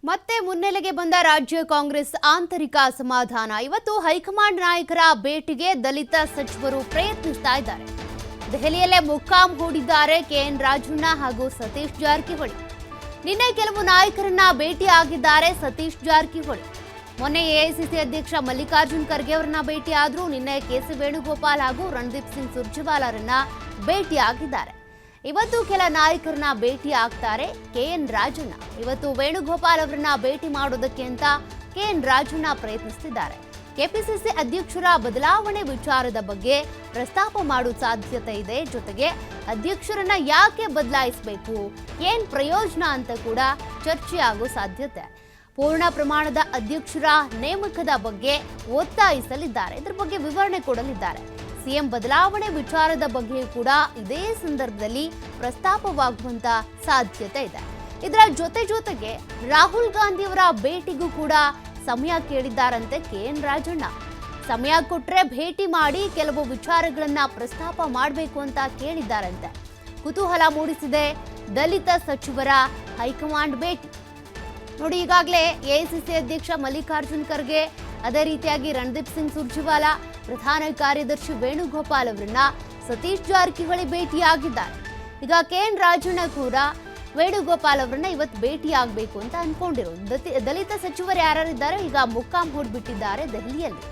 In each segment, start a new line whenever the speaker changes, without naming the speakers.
ಮತ್ತೆ ಮುನ್ನೆಲೆಗೆ ಬಂದ ರಾಜ್ಯ ಕಾಂಗ್ರೆಸ್ ಆಂತರಿಕ ಅಸಮಾಧಾನ. ಇವತ್ತು ಹೈಕಮಾಂಡ್ ನಾಯಕರ ಭೇಟಿಗೆ ದಲಿತ ಸಚಿವರು ಪ್ರಯತ್ನಿಸ್ತಾ ಇದ್ದಾರೆ. ದೆಹಲಿಯಲ್ಲೇ ಮೊಕ್ಕಾಂ ಹೂಡಿದ್ದಾರೆ ಕೆಎನ್ ರಾಜಣ್ಣ ಹಾಗೂ ಸತೀಶ್ ಜಾರಕಿಹೊಳಿ. ನಿನ್ನೆ ಕೆಲವು ನಾಯಕರನ್ನ ಭೇಟಿ ಆಗಿದ್ದಾರೆ ಸತೀಶ್ ಜಾರಕಿಹೊಳಿ. ಮೊನ್ನೆ ಎಐಸಿಸಿ ಅಧ್ಯಕ್ಷ ಮಲ್ಲಿಕಾರ್ಜುನ್ ಖರ್ಗೆ ಅವರನ್ನ ಭೇಟಿ ಆದ್ರು. ನಿನ್ನೆ ಕೆಸಿ ವೇಣುಗೋಪಾಲ್ ಹಾಗೂ ರಣದೀಪ್ ಸಿಂಗ್ ಸುರ್ಜೇವಾಲಾರನ್ನ ಭೇಟಿ ಆಗಿದ್ದಾರೆ. ಇವತ್ತು ಕೆಲ ನಾಯಕರನ್ನ ಭೇಟಿ ಆಗ್ತಾರೆ ಕೆಎನ್ ರಾಜಣ್ಣ. ಇವತ್ತು ವೇಣುಗೋಪಾಲ್ ಅವರನ್ನ ಭೇಟಿ ಮಾಡೋದಕ್ಕೆ ಅಂತ ಕೆಎನ್ ರಾಜಣ್ಣ ಪ್ರಯತ್ನಿಸುತ್ತಿದ್ದಾರೆ. ಕೆಪಿಸಿಸಿ ಅಧ್ಯಕ್ಷರ ಬದಲಾವಣೆ ವಿಚಾರದ ಬಗ್ಗೆ ಪ್ರಸ್ತಾಪ ಮಾಡುವ ಸಾಧ್ಯತೆ ಇದೆ. ಜೊತೆಗೆ ಅಧ್ಯಕ್ಷರನ್ನ ಯಾಕೆ ಬದಲಾಯಿಸಬೇಕು, ಏನ್ ಪ್ರಯೋಜನ ಅಂತ ಕೂಡ ಚರ್ಚೆ ಆಗೋ ಸಾಧ್ಯತೆ. ಪೂರ್ಣ ಪ್ರಮಾಣದ ಅಧ್ಯಕ್ಷರ ನೇಮಕದ ಬಗ್ಗೆ ಒತ್ತಾಯಿಸಲಿದ್ದಾರೆ. ಇದರ ಬಗ್ಗೆ ವಿವರಣೆ ಕೊಡಲಿದ್ದಾರೆ. ಸಿಎಂ ಬದಲಾವಣೆ ವಿಚಾರದ ಬಗ್ಗೆ ಕೂಡ ಇದೇ ಸಂದರ್ಭದಲ್ಲಿ ಪ್ರಸ್ತಾಪವಾಗುವಂತ ಸಾಧ್ಯತೆ ಇದೆ. ಇದರ ಜೊತೆಗೆ ರಾಹುಲ್ ಗಾಂಧಿ ಅವರ ಭೇಟಿಗೂ ಕೂಡ ಸಮಯ ಕೇಳಿದ್ದಾರಂತೆ ಕೆಎನ್ ರಾಜಣ್ಣ. ಸಮಯ ಕೊಟ್ರೆ ಭೇಟಿ ಮಾಡಿ ಕೆಲವು ವಿಚಾರಗಳನ್ನ ಪ್ರಸ್ತಾಪ ಮಾಡಬೇಕು ಅಂತ ಕೇಳಿದ್ದಾರಂತೆ. ಕುತೂಹಲ ಮೂಡಿಸಿದೆ ದಲಿತ ಸಚಿವರ ಹೈಕಮಾಂಡ್ ಭೇಟಿ. ನೋಡಿ, ಈಗಾಗಲೇ ಎಐಸಿಸಿ ಅಧ್ಯಕ್ಷ ಮಲ್ಲಿಕಾರ್ಜುನ್ ಖರ್ಗೆ, ಅದೇ ರೀತಿಯಾಗಿ ರಣದೀಪ್ ಸಿಂಗ್ ಸುರ್ಜೇವಾಲಾ, ಪ್ರಧಾನ ಕಾರ್ಯದರ್ಶಿ ವೇಣುಗೋಪಾಲ್ ಅವರನ್ನ ಸತೀಶ್ ಜಾರಕಿಹೊಳಿ ಭೇಟಿಯಾಗಿದ್ದಾರೆ. ಈಗ ಕೆಎನ್ ರಾಜಣ್ಣ ಕೂಡ ವೇಣುಗೋಪಾಲ್ ಅವರನ್ನ ಇವತ್ತು ಭೇಟಿ ಆಗಬೇಕು ಅಂತ ಅನ್ಕೊಂಡಿರೋದು. ದಲಿತ ಸಚಿವರು ಯಾರಿದ್ದಾರೆ ಈಗ ಮೊಕ್ಕಾಂ ಹೂಡ್ಬಿಟ್ಟಿದ್ದಾರೆ ದೆಹಲಿಯಲ್ಲಿ.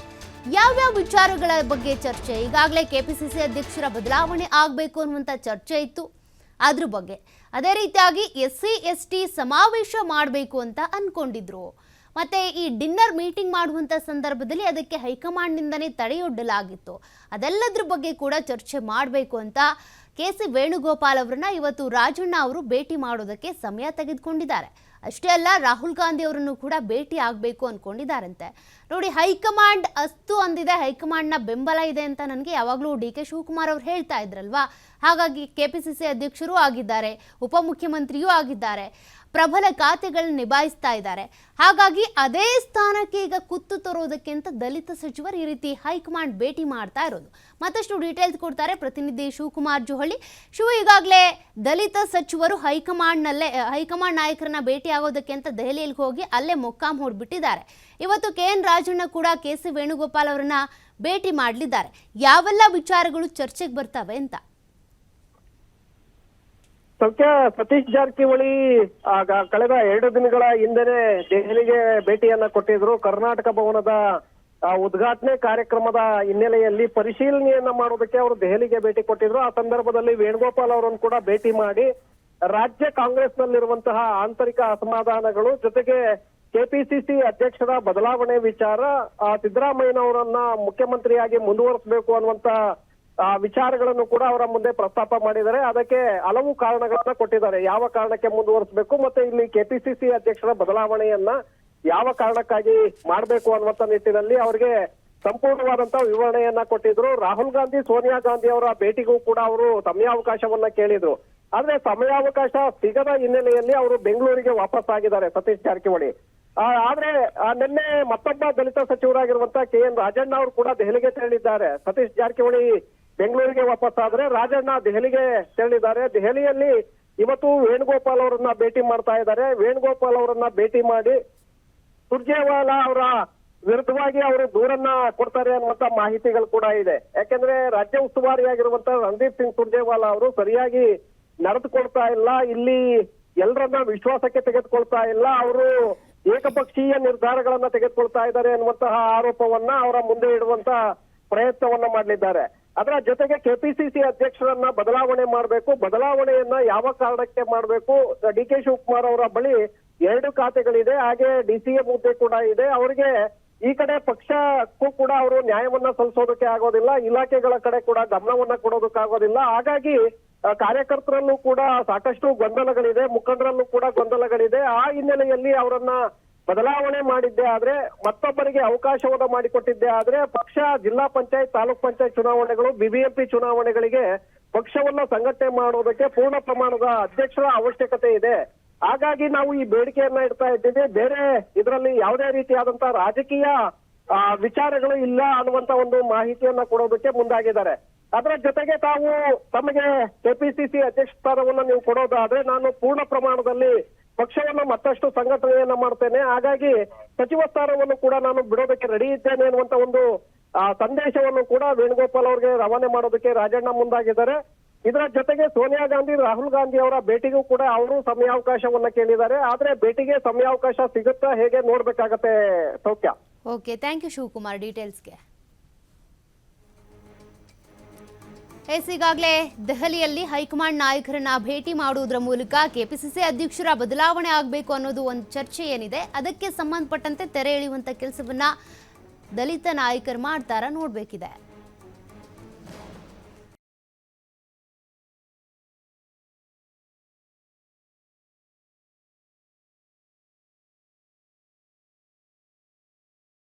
ಯಾವ್ಯಾವ ವಿಚಾರಗಳ ಬಗ್ಗೆ ಚರ್ಚೆ? ಈಗಾಗಲೇ ಕೆಪಿಸಿಸಿ ಅಧ್ಯಕ್ಷರ ಬದಲಾವಣೆ ಆಗಬೇಕು ಅನ್ನುವಂಥ ಚರ್ಚೆ ಇತ್ತು, ಅದ್ರ ಬಗ್ಗೆ. ಅದೇ ರೀತಿಯಾಗಿ SC ST ಸಮಾವೇಶ ಮಾಡಬೇಕು ಅಂತ ಅನ್ಕೊಂಡಿದ್ರು. ಮತ್ತೆ ಈ ಡಿನ್ನರ್ ಮೀಟಿಂಗ್ ಮಾಡುವಂಥ ಸಂದರ್ಭದಲ್ಲಿ ಅದಕ್ಕೆ ಹೈಕಮಾಂಡ್ನಿಂದನೇ ತಡೆಯೊಡ್ಡಲಾಗಿತ್ತು. ಅದೆಲ್ಲದ್ರ ಬಗ್ಗೆ ಕೂಡ ಚರ್ಚೆ ಮಾಡಬೇಕು ಅಂತ ಕೆಸಿ ವೇಣುಗೋಪಾಲ್ ಅವರನ್ನ ಇವತ್ತು ರಾಜಣ್ಣ ಅವರು ಭೇಟಿ ಮಾಡೋದಕ್ಕೆ ಸಮಯ ತೆಗೆದುಕೊಂಡಿದ್ದಾರೆ. ಅಷ್ಟೇ ಅಲ್ಲ, ರಾಹುಲ್ ಗಾಂಧಿ ಅವರನ್ನು ಕೂಡ ಭೇಟಿ ಆಗಬೇಕು ಅಂದ್ಕೊಂಡಿದ್ದಾರಂತೆ. ನೋಡಿ, ಹೈಕಮಾಂಡ್ ಅಸ್ತು ಅಂದಿದೆ, ಹೈಕಮಾಂಡ್ನ ಬೆಂಬಲ ಇದೆ ಅಂತ ನನಗೆ ಯಾವಾಗಲೂ DK ಶಿವಕುಮಾರ್ ಅವರು ಹೇಳ್ತಾ ಇದ್ರಲ್ವಾ. ಹಾಗಾಗಿ ಕೆಪಿಸಿಸಿ ಅಧ್ಯಕ್ಷರೂ ಆಗಿದ್ದಾರೆ, ಉಪಮುಖ್ಯಮಂತ್ರಿಯೂ ಆಗಿದ್ದಾರೆ, ಪ್ರಬಲ ಖಾತೆಗಳನ್ನ ನಿಭಾಯಿಸ್ತಾ ಇದ್ದಾರೆ. ಹಾಗಾಗಿ ಅದೇ ಸ್ಥಾನಕ್ಕೆ ಈಗ ಕುತ್ತು ತರೋದಕ್ಕೆ ಅಂತ ದಲಿತ ಸಚಿವರು ಈ ರೀತಿ ಹೈಕಮಾಂಡ್ ಭೇಟಿ ಮಾಡ್ತಾ ಇರೋದು. ಮತ್ತಷ್ಟು ಡೀಟೇಲ್ಸ್ ಕೊಡ್ತಾರೆ ಪ್ರತಿನಿಧಿ ಶಿವಕುಮಾರ್ ಜೋಹಳಿ. ಈಗಾಗಲೇ ದಲಿತ ಸಚಿವರು ಹೈಕಮಾಂಡ್ ನಾಯಕರನ್ನ ಭೇಟಿ ಆಗೋದಕ್ಕೆ ಅಂತ ದೆಹಲಿಯಲ್ಲಿ ಹೋಗಿ ಅಲ್ಲೇ ಮೊಕ್ಕಾಂ ಹೂಡ್ಬಿಟ್ಟಿದ್ದಾರೆ. ಇವತ್ತು ಕೆಎನ್ ರಾಜಣ್ಣ ಕೂಡ ಕೆಸಿ ವೇಣುಗೋಪಾಲ್ ಅವರನ್ನ ಭೇಟಿ ಮಾಡಲಿದ್ದಾರೆ. ಯಾವೆಲ್ಲ ವಿಚಾರಗಳು ಚರ್ಚೆಗೆ ಬರ್ತವೆ ಅಂತ?
ಸತೀಶ್ ಜಾರಕಿಹೊಳಿ ಕಳೆದ 2 ದಿನಗಳ ಹಿಂದೆನೆ ದೆಹಲಿಗೆ ಭೇಟಿಯನ್ನ ಕೊಟ್ಟಿದ್ರು. ಕರ್ನಾಟಕ ಭವನದ ಉದ್ಘಾಟನೆ ಕಾರ್ಯಕ್ರಮದ ಹಿನ್ನೆಲೆಯಲ್ಲಿ ಪರಿಶೀಲನೆಯನ್ನ ಮಾಡೋದಕ್ಕೆ ಅವರು ದೆಹಲಿಗೆ ಭೇಟಿ ಕೊಟ್ಟಿದ್ರು. ಆ ಸಂದರ್ಭದಲ್ಲಿ ವೇಣುಗೋಪಾಲ್ ಅವರನ್ನು ಕೂಡ ಭೇಟಿ ಮಾಡಿ ರಾಜ್ಯ ಕಾಂಗ್ರೆಸ್ ನಲ್ಲಿರುವಂತಹ ಆಂತರಿಕ ಅಸಮಾಧಾನಗಳು, ಜೊತೆಗೆ ಕೆಪಿಸಿಸಿ ಅಧ್ಯಕ್ಷರ ಬದಲಾವಣೆ ವಿಚಾರ, ಸಿದ್ದರಾಮಯ್ಯನವರನ್ನ ಮುಖ್ಯಮಂತ್ರಿಯಾಗಿ ಮುಂದುವರಿಸಬೇಕು ಅನ್ನುವಂತ ವಿಚಾರಗಳನ್ನು ಕೂಡ ಅವರ ಮುಂದೆ ಪ್ರಸ್ತಾಪ ಮಾಡಿದ್ದಾರೆ. ಅದಕ್ಕೆ ಹಲವು ಕಾರಣಗಳನ್ನ ಕೊಟ್ಟಿದ್ದಾರೆ. ಯಾವ ಕಾರಣಕ್ಕೆ ಮುಂದುವರಿಸಬೇಕು, ಮತ್ತೆ ಇಲ್ಲಿ ಕೆಪಿಸಿಸಿ ಅಧ್ಯಕ್ಷರ ಬದಲಾವಣೆಯನ್ನ ಯಾವ ಕಾರಣಕ್ಕಾಗಿ ಮಾಡಬೇಕು ಅನ್ನುವಂತ ನಿಟ್ಟಿನಲ್ಲಿ ಅವರಿಗೆ ಸಂಪೂರ್ಣವಾದಂತಹ ವಿವರಣೆಯನ್ನ ಕೊಟ್ಟಿದ್ರು. ರಾಹುಲ್ ಗಾಂಧಿ, ಸೋನಿಯಾ ಗಾಂಧಿ ಅವರ ಭೇಟಿಗೂ ಕೂಡ ಅವರು ಸಮಯಾವಕಾಶವನ್ನ ಕೇಳಿದ್ರು. ಆದ್ರೆ ಸಮಯಾವಕಾಶ ಸಿಗದ ಹಿನ್ನೆಲೆಯಲ್ಲಿ ಅವರು ಬೆಂಗಳೂರಿಗೆ ವಾಪಸ್ ಆಗಿದ್ದಾರೆ ಸತೀಶ್ ಜಾರಕಿಹೊಳಿ. ಆದ್ರೆ ನಿನ್ನೆ ಮತ್ತೊಬ್ಬ ದಲಿತ ಸಚಿವರಾಗಿರುವಂತಹ ಕೆಎನ್ ರಾಜಣ್ಣ ಅವರು ಕೂಡ ದೆಹಲಿಗೆ ತೆರಳಿದ್ದಾರೆ. ಸತೀಶ್ ಜಾರಕಿಹೊಳಿ ಬೆಂಗಳೂರಿಗೆ ವಾಪಸ್ ಆದ್ರೆ ರಾಜಣ್ಣ ದೆಹಲಿಗೆ ತೆರಳಿದ್ದಾರೆ. ದೆಹಲಿಯಲ್ಲಿ ಇವತ್ತು ವೇಣುಗೋಪಾಲ್ ಅವರನ್ನ ಭೇಟಿ ಮಾಡ್ತಾ ಇದ್ದಾರೆ. ವೇಣುಗೋಪಾಲ್ ಅವರನ್ನ ಭೇಟಿ ಮಾಡಿ ಸುರ್ಜೇವಾಲಾ ಅವರ ವಿರುದ್ಧವಾಗಿ ಅವರು ದೂರನ್ನ ಕೊಡ್ತಾರೆ ಅನ್ನುವಂತ ಮಾಹಿತಿಗಳು ಕೂಡ ಇದೆ. ಯಾಕೆಂದ್ರೆ ರಾಜ್ಯ ಉಸ್ತುವಾರಿಯಾಗಿರುವಂತಹ ರಣದೀಪ್ ಸಿಂಗ್ ಸುರ್ಜೇವಾಲಾ ಅವರು ಸರಿಯಾಗಿ ನಡೆದುಕೊಳ್ತಾ ಇಲ್ಲ, ಇಲ್ಲಿ ಎಲ್ಲರನ್ನ ವಿಶ್ವಾಸಕ್ಕೆ ತೆಗೆದುಕೊಳ್ತಾ ಇಲ್ಲ, ಅವರು ಏಕಪಕ್ಷೀಯ ನಿರ್ಧಾರಗಳನ್ನ ತೆಗೆದುಕೊಳ್ತಾ ಇದ್ದಾರೆ ಅನ್ನುವಂತಹ ಆರೋಪವನ್ನ ಅವರ ಮುಂದೆ ಇಡುವಂತ ಪ್ರಯತ್ನವನ್ನ ಮಾಡಲಿದ್ದಾರೆ. ಅದರ ಜೊತೆಗೆ ಕೆಪಿಸಿಸಿ ಅಧ್ಯಕ್ಷರನ್ನ ಬದಲಾವಣೆ ಮಾಡಬೇಕು. ಬದಲಾವಣೆಯನ್ನ ಯಾವ ಕಾರಣಕ್ಕೆ ಮಾಡಬೇಕು? DK ಶಿವಕುಮಾರ್ ಅವರ ಬಳಿ 2 ಖಾತೆಗಳಿದೆ, ಹಾಗೆ DCA ಹುದ್ದೆ ಕೂಡ ಇದೆ. ಅವರಿಗೆ ಈ ಕಡೆ ಪಕ್ಷಕ್ಕೂ ಕೂಡ ಅವರು ನ್ಯಾಯವನ್ನ ಸಲ್ಲಿಸೋದಕ್ಕೆ ಆಗೋದಿಲ್ಲ, ಇಲಾಖೆಗಳ ಕಡೆ ಕೂಡ ಗಮನವನ್ನ ಕೊಡೋದಕ್ಕಾಗೋದಿಲ್ಲ. ಹಾಗಾಗಿ ಕಾರ್ಯಕರ್ತರಲ್ಲೂ ಕೂಡ ಸಾಕಷ್ಟು ಗೊಂದಲಗಳಿದೆ, ಮುಖಂಡರಲ್ಲೂ ಕೂಡ ಗೊಂದಲಗಳಿದೆ. ಆ ಹಿನ್ನೆಲೆಯಲ್ಲಿ ಅವರನ್ನ ಬದಲಾವಣೆ ಮಾಡಿದ್ದೆ ಆದ್ರೆ, ಮತ್ತೊಬ್ಬರಿಗೆ ಅವಕಾಶವನ್ನ ಮಾಡಿಕೊಟ್ಟಿದ್ದೆ ಆದ್ರೆ ಪಕ್ಷ ಜಿಲ್ಲಾ ಪಂಚಾಯತ್, ತಾಲೂಕ್ ಪಂಚಾಯತ್ ಚುನಾವಣೆಗಳು, BBMP ಚುನಾವಣೆಗಳಿಗೆ ಪಕ್ಷವನ್ನ ಸಂಘಟನೆ ಮಾಡೋದಕ್ಕೆ ಪೂರ್ಣ ಪ್ರಮಾಣದ ಅಧ್ಯಕ್ಷರ ಅವಶ್ಯಕತೆ ಇದೆ. ಹಾಗಾಗಿ ನಾವು ಈ ಬೇಡಿಕೆಯನ್ನ ಇಡ್ತಾ ಇದ್ದೀವಿ. ಬೇರೆ ಇದರಲ್ಲಿ ಯಾವುದೇ ರೀತಿಯಾದಂತಹ ರಾಜಕೀಯ ವಿಚಾರಗಳು ಇಲ್ಲ ಅನ್ನುವಂತ ಒಂದು ಮಾಹಿತಿಯನ್ನ ಕೊಡೋದಕ್ಕೆ ಮುಂದಾಗಿದ್ದಾರೆ. ಅದರ ಜೊತೆಗೆ ತಾವು ತಮಗೆ ಕೆಪಿಸಿಸಿ ಅಧ್ಯಕ್ಷ ಸ್ಥಾನವನ್ನ ನೀವು ಕೊಡೋದಾದ್ರೆ ನಾನು ಪೂರ್ಣ ಪ್ರಮಾಣದಲ್ಲಿ ಪಕ್ಷವನ್ನ ಮತ್ತಷ್ಟು ಸಂಘಟನೆಯನ್ನ ಮಾಡ್ತೇನೆ, ಹಾಗಾಗಿ ಸಚಿವ ಸ್ಥಾನವನ್ನು ಕೂಡ ನಾನು ಬಿಡೋದಕ್ಕೆ ರೆಡಿ ಇದ್ದೇನೆ ಅನ್ನುವಂತ ಒಂದು ಸಂದೇಶವನ್ನು ಕೂಡ ವೇಣುಗೋಪಾಲ್ ಅವರಿಗೆ ರವಾನೆ ಮಾಡೋದಕ್ಕೆ ರಾಜಣ್ಣ ಮುಂದಾಗಿದ್ದಾರೆ. ಇದರ ಜೊತೆಗೆ ಸೋನಿಯಾ ಗಾಂಧಿ, ರಾಹುಲ್ ಗಾಂಧಿ ಅವರ ಭೇಟಿಗೂ ಕೂಡ ಅವರು ಸಮಯಾವಕಾಶವನ್ನ ಕೇಳಿದ್ದಾರೆ. ಆದ್ರೆ ಭೇಟಿಗೆ ಸಮಯಾವಕಾಶ ಸಿಗುತ್ತಾ ಹೇಗೆ ನೋಡ್ಬೇಕಾಗತ್ತೆ ಸೌಖ್ಯ.
ಓಕೆ, ಥ್ಯಾಂಕ್ ಯು ಶಿವಕುಮಾರ್ ಡೀಟೇಲ್ಸ್ಗೆ. ಈಗಾಗಲೇ ದೆಹಲಿಯಲ್ಲಿ ಹೈಕಮಾಂಡ್ ನಾಯಕರನ್ನ ಭೇಟಿ ಮಾಡುವುದರ ಮೂಲಕ ಕೆಪಿಸಿಸಿ ಅಧ್ಯಕ್ಷರ ಬದಲಾವಣೆ ಆಗಬೇಕು ಅನ್ನೋದು ಒಂದು ಚರ್ಚೆ ಏನಿದೆ, ಅದಕ್ಕೆ ಸಂಬಂಧಪಟ್ಟಂತೆ ತೆರೆ ಎಳೆಯುವಂತ ಕೆಲಸವನ್ನ ದಲಿತ ನಾಯಕರು ಮಾಡ್ತಾರಾ ನೋಡ್ಬೇಕಿದೆ.